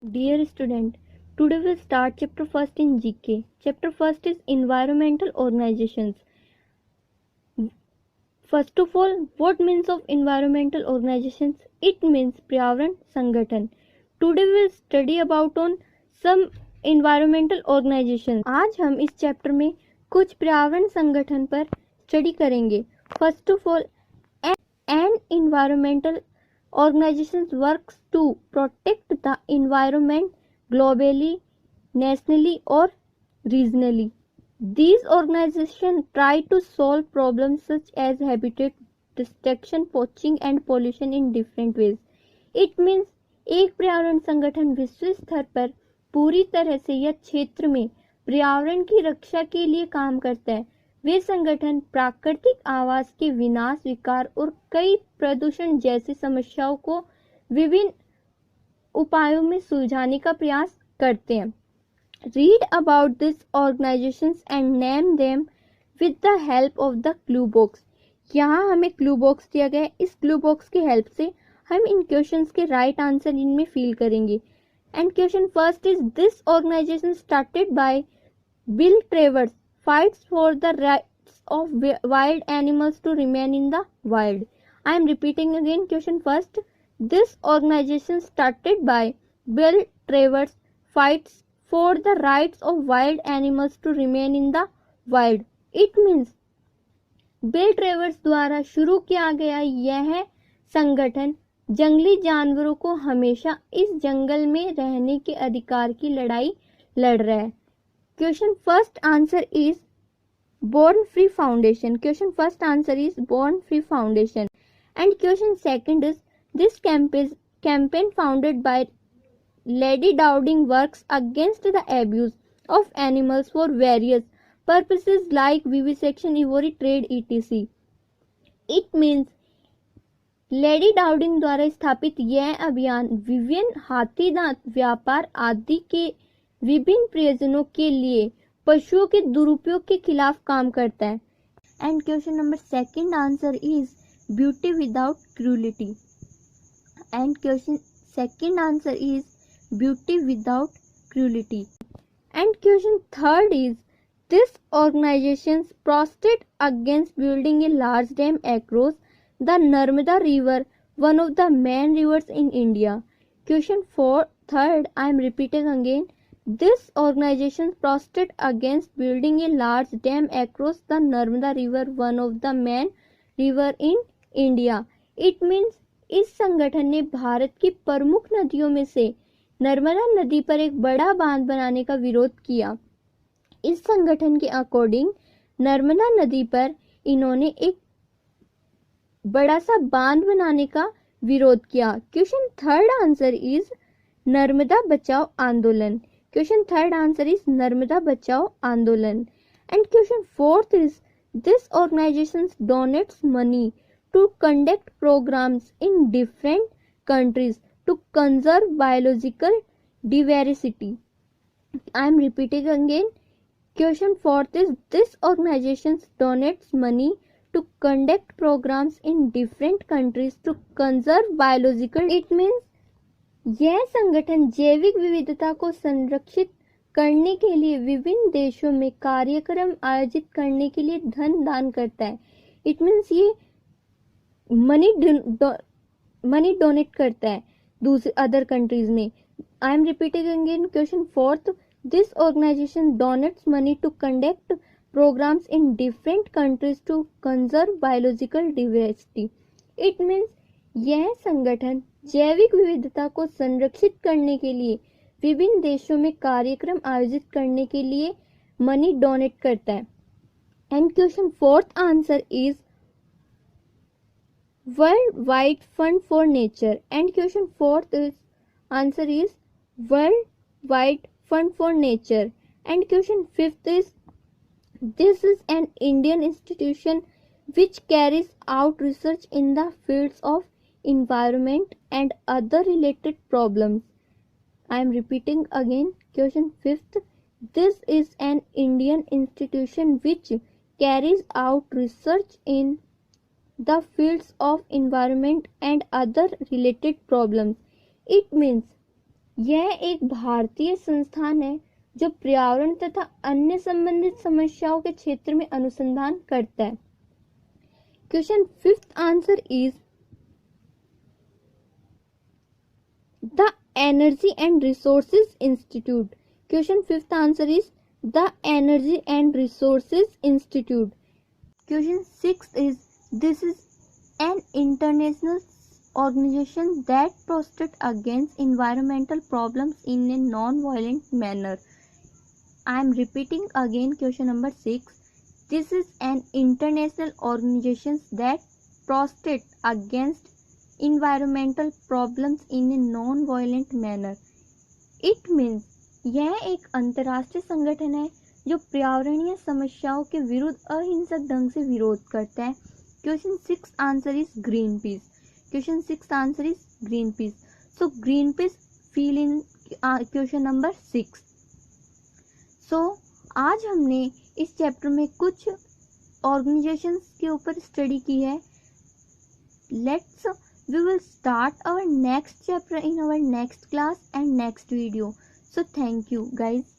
Dear student, today we'll start chapter first in GK. Chapter first is environmental organizations. First of all, what means of environmental organizations? It means पर्यावरण संगठन. Today we'll study about on some environmental organizations. आज हम इस chapter में कुछ पर्यावरण संगठन पर स्टडी करेंगे. First of all, an environmental organizations works to protect the environment globally, nationally or regionally. These organizations try to solve problems such as habitat destruction, poaching and pollution in different ways. It means एक पर्यावरण संगठन विश्व स्तर पर पूरी तरह से यह क्षेत्र में पर्यावरण की रक्षा के लिए काम करता है. वे संगठन प्राकृतिक आवास के विनाश, विकार और कई प्रदूषण जैसी समस्याओं को विभिन्न उपायों में सुलझाने का प्रयास करते हैं. Read about these organizations and name them with the help of the clue box. यहाँ हमें क्लू बॉक्स दिया गया है. इस क्लू बॉक्स की हेल्प से हम इन क्वेश्चंस के राइट आंसर इनमें फिल करेंगे. And question first is this organisation started by Bill Travers fights for the rights of wild animals to remain in the wild. I am repeating again question first. This organization started by Bill Travers fights for the rights of wild animals to remain in the wild. It means bill ट्रेवर्स द्वारा शुरू किया गया यह संगठन जंगली जानवरों को हमेशा इस जंगल में रहने के अधिकार की लड़ाई लड़ रहा है. Question first answer is Born Free Foundation. Question first answer is Born Free Foundation. And question second is this campaign founded by Lady Dowding works against the abuse of animals for various purposes like vivisection, ivory trade, etc. It means lady Dowding द्वारा स्थापित यह अभियान विभिन्न हाथी दांत व्यापार आदि के विभिन्न प्रयोजनों के लिए पशुओं के दुरुपयोग के खिलाफ काम करता है. And question number second answer is beauty without cruelty. And question second answer is beauty without cruelty. And question third is this organisation protest against building a large dam across the Narmada river, one of the main rivers in India. Question third I am repeating again. This organization protested against building a large dam across the Narmada River, one of the main river in India. It means इस संगठन ने भारत की प्रमुख नदियों में से नर्मदा नदी पर एक बड़ा बांध बनाने का विरोध किया. इस संगठन के अकॉर्डिंग नर्मदा नदी पर इन्होंने एक बड़ा सा बांध बनाने का विरोध किया. Question third answer is Narmada बचाओ आंदोलन. Question third answer is Narmada Bachao Andolan. And question fourth is this organization donates money to conduct programs in different countries to conserve biological diversity. I am repeating again. Question fourth is this organization donates money to conduct programs in different countries to conserve biological. It means यह संगठन जैविक विविधता को संरक्षित करने के लिए विभिन्न देशों में कार्यक्रम आयोजित करने के लिए धन दान करता है. इट मीन्स ये मनी डोनेट करता है दूसरे अदर कंट्रीज में. I am repeating again question fourth. This organisation donates money to conduct programmes in different countries to conserve biological diversity. It means यह संगठन जैविक विविधता को संरक्षित करने के लिए विभिन्न देशों में कार्यक्रम आयोजित करने के लिए मनी डोनेट करता है. And question fourth answer is world wide fund for nature. And question fourth answer is world wide fund for nature. And question fifth is this is an Indian institution which carries out research in the fields of environment and other related problems. I am repeating again question 5th. This is an Indian institution which carries out research in the fields of environment and other related problems. It means यह एक भारतीय संस्थान है जो पर्यावरण तथा अन्य संबंधित समस्याओं के क्षेत्र में अनुसंधान करता है। Question fifth answer is the energy and resources institute. Question fifth answer is the energy and resources institute. Question sixth is this is an international organization that protects against environmental problems in a non-violent manner. I am repeating again question number 6. This is an international organization that protects against environmental problems in a non-violent manner. It means यह एक अंतर्राष्ट्रीय संगठन है जो पर्यावरणीय समस्याओं के विरुद्ध अहिंसक ढंग से विरोध करता है। Question 6 answer is Greenpeace. Question 6 answer is Greenpeace. So Greenpeace fill in question number 6. So आज हमने इस चैप्टर में कुछ ऑर्गेनाइजेशंस के ऊपर स्टडी की है। We will start our next chapter in our next class and next video. So thank you guys.